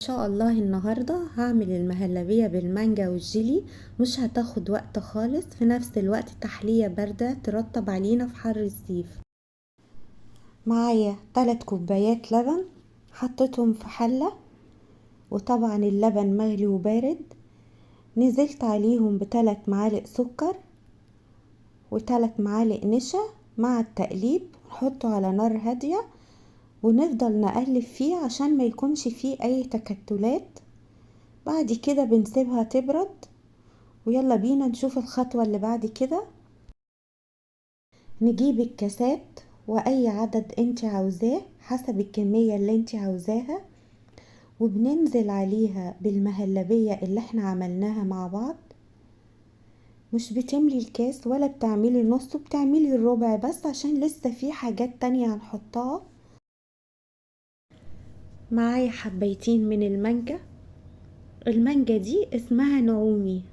ان شاء الله النهاردة هعمل المهلبية بالمانجا والجيلي. مش هتاخد وقت خالص، في نفس الوقت تحلية باردة ترطب علينا في حر الصيف. معايا 3 كوبايات لبن حطيتهم في حلة، وطبعا اللبن مغلي وبارد. نزلت عليهم ب3 معالق سكر و3 معالق نشا مع التقليب، نحطه على نار هادية ونفضل نقلب فيه عشان ما يكونش فيه اي تكتلات. بعد كده بنسيبها تبرد، ويلا بينا نشوف الخطوة اللي بعد كده. نجيب الكاسات واي عدد انت عاوزاه حسب الكمية اللي انت عاوزاها، وبننزل عليها بالمهلبية اللي احنا عملناها مع بعض. مش بتملي الكاس ولا بتعملي نص، بتعملي الربع بس عشان لسه في حاجات تانية هنحطها. معايا حبيتين من المانجا دي اسمها نعومي،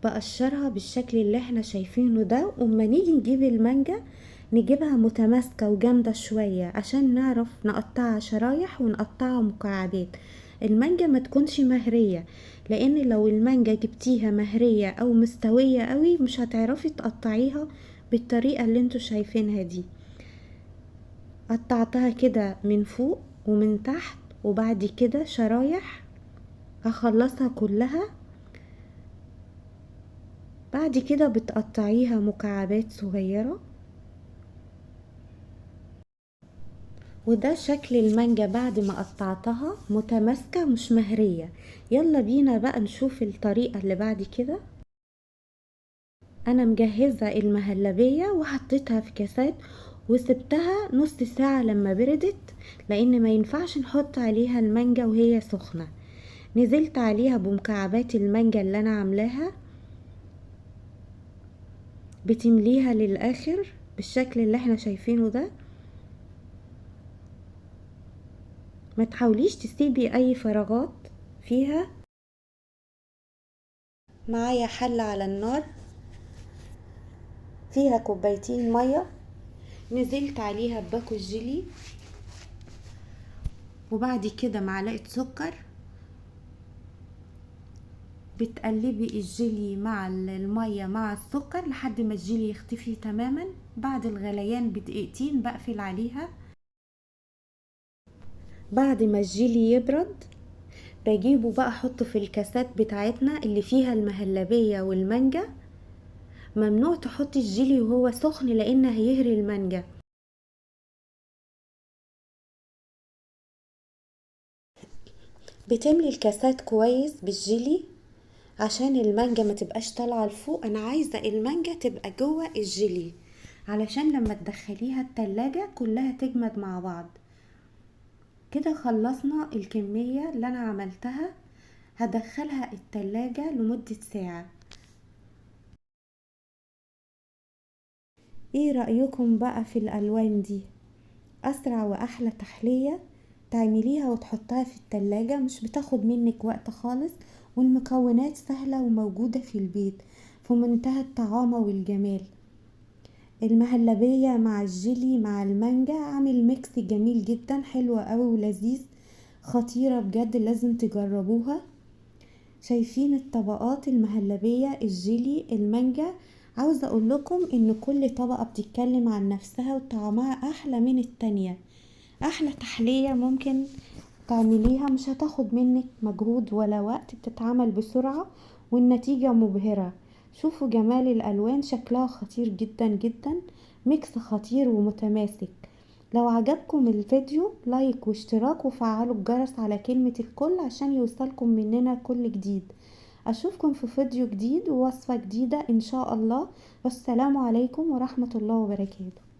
بقشرها بالشكل اللي احنا شايفينه ده. وما نيجي نجيب المانجا نجيبها متماسكة وجامدة شوية عشان نعرف نقطعها شرايح ونقطعها مكعبات. المانجا ما تكونش مهرية، لان لو المانجا جبتيها مهرية او مستوية قوي مش هتعرفي تقطعيها بالطريقة اللي انتوا شايفينها دي. قطعتها كده من فوق ومن تحت، وبعد كده شرايح هخلصها كلها. بعد كده بتقطعيها مكعبات صغيرة، وده شكل المانجا بعد ما قطعتها متماسكة مش مهرية. يلا بينا بقى نشوف الطريقة اللي بعد كده. انا مجهزة المهلبية وحطيتها في كاسات وسبتها نص ساعة لما بردت، لان ما ينفعش نحط عليها المانجا وهي سخنة. نزلت عليها بمكعبات المانجا اللي انا عاملاها، بتمليها للاخر بالشكل اللي احنا شايفينه ده. ما تحاوليش تسيبي اي فراغات فيها. معايا حلة على النار فيها كوبايتين مية، نزلت عليها بباكو الجيلي، وبعد كده معلقة سكر. بتقلبي الجيلي مع المية مع السكر لحد ما الجيلي يختفي تماما. بعد الغليان بدقيقتين بقفل عليها. بعد ما الجيلي يبرد بجيبه بقى احطه في الكاسات بتاعتنا اللي فيها المهلبية والمانجا. ممنوع تحطي الجيلي وهو سخن لان هيهري المانجا. بتملي الكاسات كويس بالجيلي عشان المانجا ما تبقاش طالعه لفوق. انا عايزه المانجا تبقى جوه الجيلي علشان لما تدخليها التلاجة كلها تجمد مع بعض. كده خلصنا الكميه اللي انا عملتها، هدخلها التلاجة لمده ساعه. ايه رأيكم بقى في الالوان دي؟ اسرع واحلى تحلية تعمليها وتحطها في التلاجة، مش بتاخد منك وقت خالص، والمكونات سهلة وموجودة في البيت، في منتهى الطعامة والجمال. المهلبية مع الجيلي مع المانجا عامل ميكس جميل جدا، حلو قوي ولذيذ، خطيرة بجد، لازم تجربوها. شايفين الطبقات؟ المهلبية، الجيلي، المانجا. عاوزة اقول لكم ان كل طبقة بتتكلم عن نفسها وطعمها احلى من التانية. احلى تحلية ممكن تعمليها، مش هتاخد منك مجهود ولا وقت، بتتعمل بسرعة والنتيجة مبهرة. شوفوا جمال الالوان، شكلها خطير جدا جدا، ميكس خطير ومتماسك. لو عجبكم الفيديو لايك واشتراك وفعلوا الجرس على كلمة الكل عشان يوصلكم مننا كل جديد. اشوفكم في فيديو جديد ووصفة جديدة ان شاء الله، والسلام عليكم ورحمة الله وبركاته.